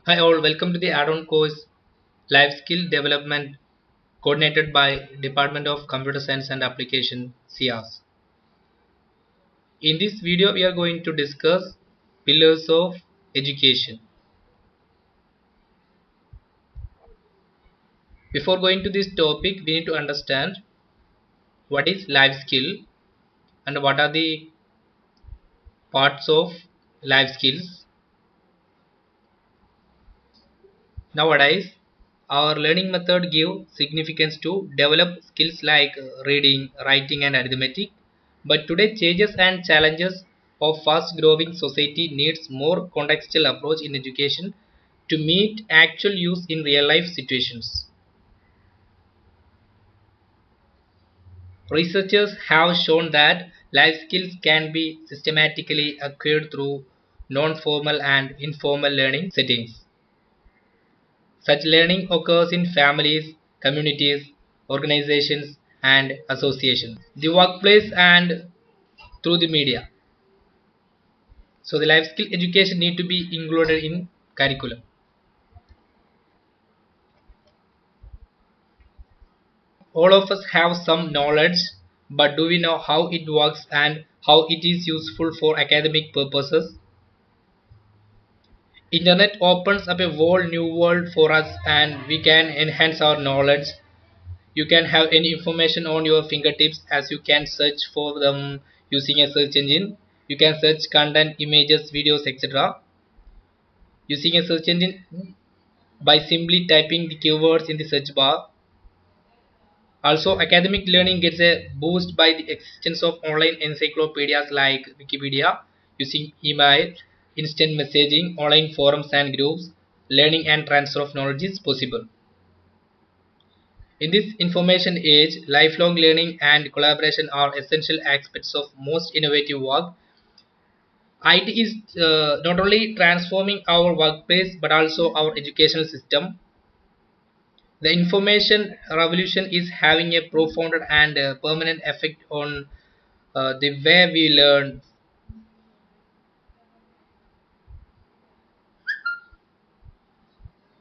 Hi all, welcome to the add-on course Life Skill Development coordinated by Department of Computer Science and Application (CIAS). In this video we are going to discuss pillars of education. Before going to this topic we need to understand what is life skill and what are the parts of life skills. Nowadays our learning method give significance to develop skills like reading, writing and arithmetic. But today changes and challenges of fast growing society needs more contextual approach in education to meet actual use in real life situations. Researchers have shown that life skills can be systematically acquired through non-formal and informal learning settings. Such learning occurs in families, communities, organizations, and associations, the workplace, and through the media. So, the life skill education need to be included in curriculum. All of us have some knowledge, but do we know how it works and how it is useful for academic purposes? Internet opens up a whole new world for us, and we can enhance our knowledge. You can have any information on your fingertips as you can search for them using a search engine. You can search content, images, videos, etc. using a search engine by simply typing the keywords in the search bar. Also, academic learning gets a boost by the existence of online encyclopedias like Wikipedia. Using email, instant messaging, online forums and groups, learning and transfer of knowledge is possible. In this information age, lifelong learning and collaboration are essential aspects of most innovative work. IT is not only transforming our workplace but also our educational system. The information revolution is having a profound and permanent effect on the way we learn.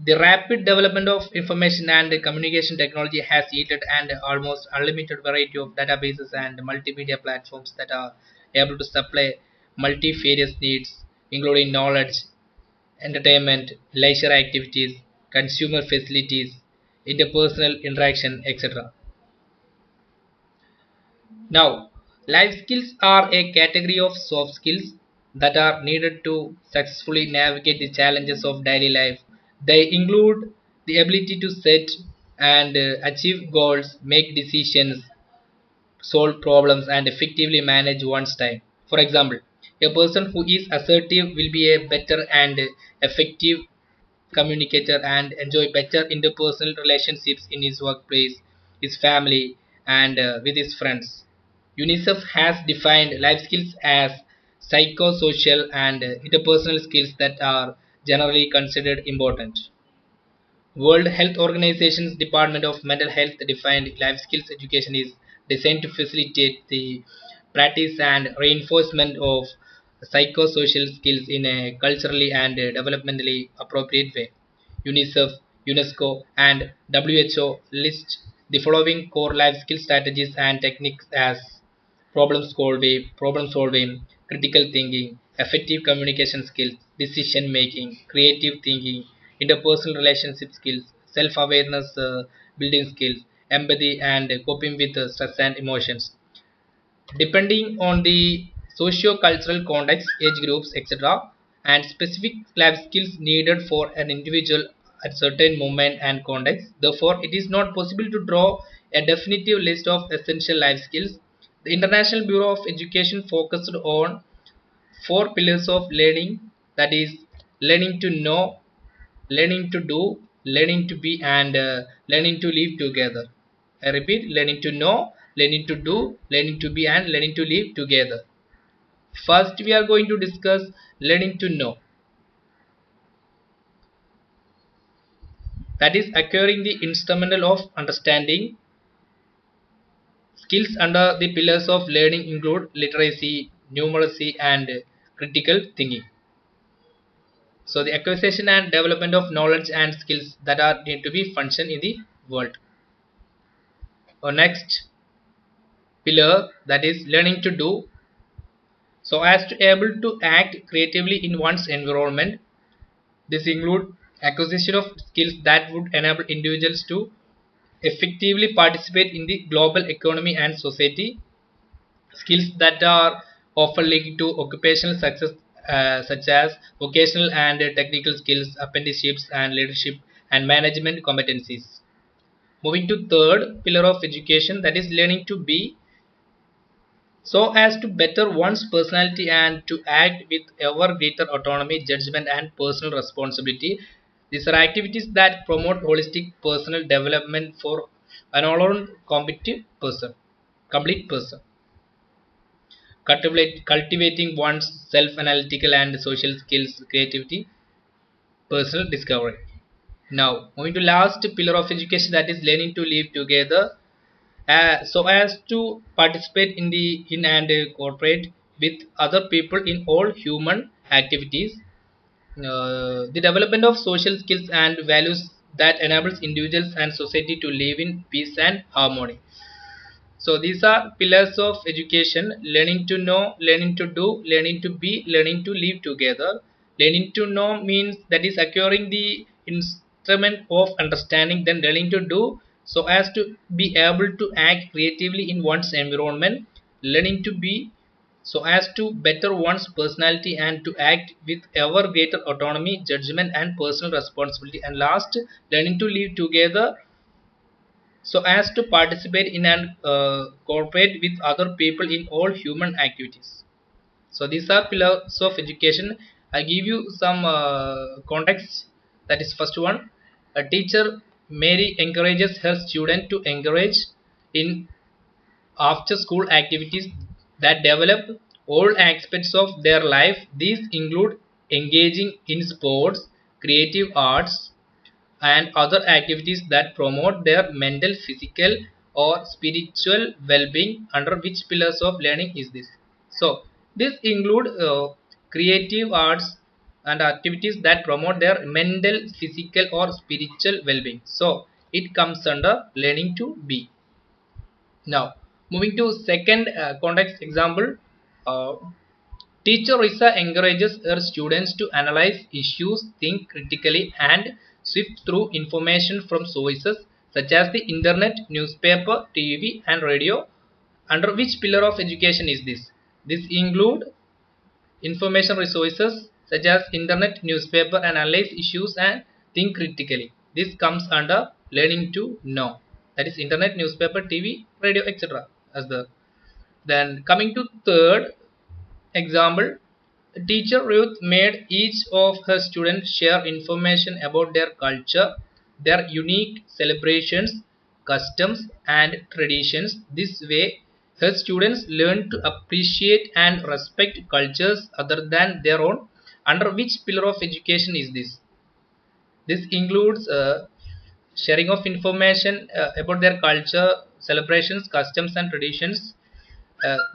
The rapid development of information and communication technology has yielded an almost unlimited variety of databases and multimedia platforms that are able to supply multifarious needs, including knowledge, entertainment, leisure activities, consumer facilities, interpersonal interaction, etc. Now, life skills are a category of soft skills that are needed to successfully navigate the challenges of daily life. They include the ability to set and achieve goals, make decisions, solve problems, and effectively manage one's time. For example, a person who is assertive will be a better and effective communicator and enjoy better interpersonal relationships in his workplace, his family, and with his friends. UNICEF has defined life skills as psychosocial and interpersonal skills that are generally considered important. World Health Organization's Department of Mental Health defined life skills education is designed to facilitate the practice and reinforcement of psychosocial skills in a culturally and developmentally appropriate way. UNICEF, UNESCO, and WHO list the following core life skill strategies and techniques as problem solving, critical thinking, effective communication skills, decision making, creative thinking, interpersonal relationship skills, self-awareness building skills, empathy and coping with stress and emotions. Depending on the socio-cultural context, age groups, etc., and specific life skills needed for an individual at certain moment and context. Therefore, it is not possible to draw a definitive list of essential life skills. The International Bureau of Education focused on four pillars of learning, that is, learning to know, learning to do, learning to be, and learning to live together. I repeat, learning to know, learning to do, learning to be, and learning to live together. First, we are going to discuss learning to know, that is, acquiring the instrumental of understanding. Skills under the pillars of learning include literacy, numeracy, and critical thinking. So the acquisition and development of knowledge and skills that are need to be function in the world. Our next pillar, that is learning to do, so as to able to act creatively in one's environment. This include acquisition of skills that would enable individuals to effectively participate in the global economy and society. Skills that are often linked to occupational success, such as vocational and technical skills, apprenticeships, and leadership and management competencies. Moving to third pillar of education, that is learning to be, so as to better one's personality and to act with ever greater autonomy, judgment, and personal responsibility. These are activities that promote holistic personal development for an all-round complete person. Cultivating one's self-analytical and social skills, creativity, personal discovery. Now, moving to last pillar of education, that is learning to live together, so as to participate in the in and cooperate with other people in all human activities. The development of social skills and values that enables individuals and society to live in peace and harmony. So these are pillars of education: learning to know, learning to do, learning to be, learning to live together. Learning to know means that is acquiring the instrument of understanding, then learning to do, so as to be able to act creatively in one's environment. Learning to be, so as to better one's personality and to act with ever greater autonomy, judgment, and personal responsibility. And last, learning to live together, so as to participate in and cooperate with other people in all human activities. So these are pillars of education. I give you some context. That is first one: a teacher Mary encourages her student to engage in after school activities that develop all aspects of their life. These include engaging in sports, creative arts, and other activities that promote their mental, physical, or spiritual well-being. Under which pillars of learning is this? So this include creative arts and activities that promote their mental, physical, or spiritual well-being. So it comes under learning to be. Now moving to second context example. uh, Teacher Risa encourages her students to analyze issues, think critically, and sift through information from sources such as the internet, newspaper, TV, and radio. Under which pillar of education is this? This include information resources such as internet, newspaper, and analyze issues and think critically. This comes under learning to know. That is internet, newspaper, TV, radio, etc. As the then coming to third example, teacher Ruth made each of her students share information about their culture, their unique celebrations, customs, and traditions. This way, her students learn to appreciate and respect cultures other than their own. Under which pillar of education is this? This includes sharing of information about their culture, celebrations, customs, and traditions.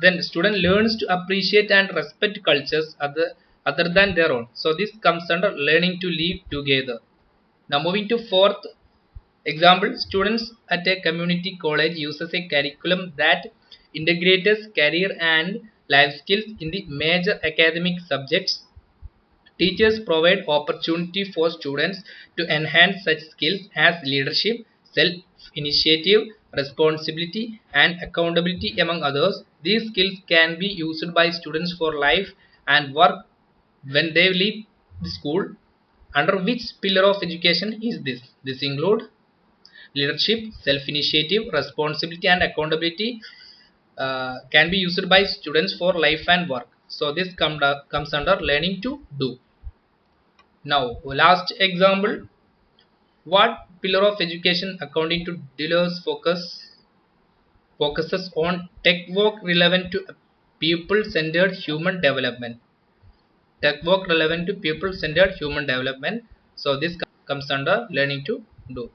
Then student learns to appreciate and respect cultures other than their own. So this comes under learning to live together. Now moving to fourth example, students at a community college uses a curriculum that integrates career and life skills in the major academic subjects. Teachers provide opportunity for students to enhance such skills as leadership, self-initiative, responsibility, and accountability, among others. These skills can be used by students for life and work when they leave the school. Under which pillar of education is this? This include leadership, self-initiative, responsibility, and accountability can be used by students for life and work. So this comes under learning to do. Now, last example. What pillar of education, according to Deleuze, focuses on tech work relevant to people-centered human development? Tech work relevant to people-centered human development. So this comes under learning to do.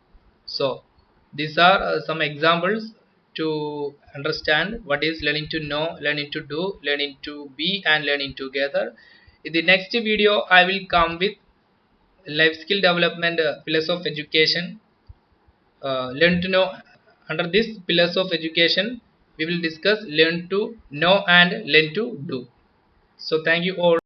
So these are some examples to understand what is learning to know, learning to do, learning to be, and learning together. In the next video, I will come with life skill development pillars of education. Learn to know. Under this pillars of education we will discuss learn to know and learn to do. So thank you all.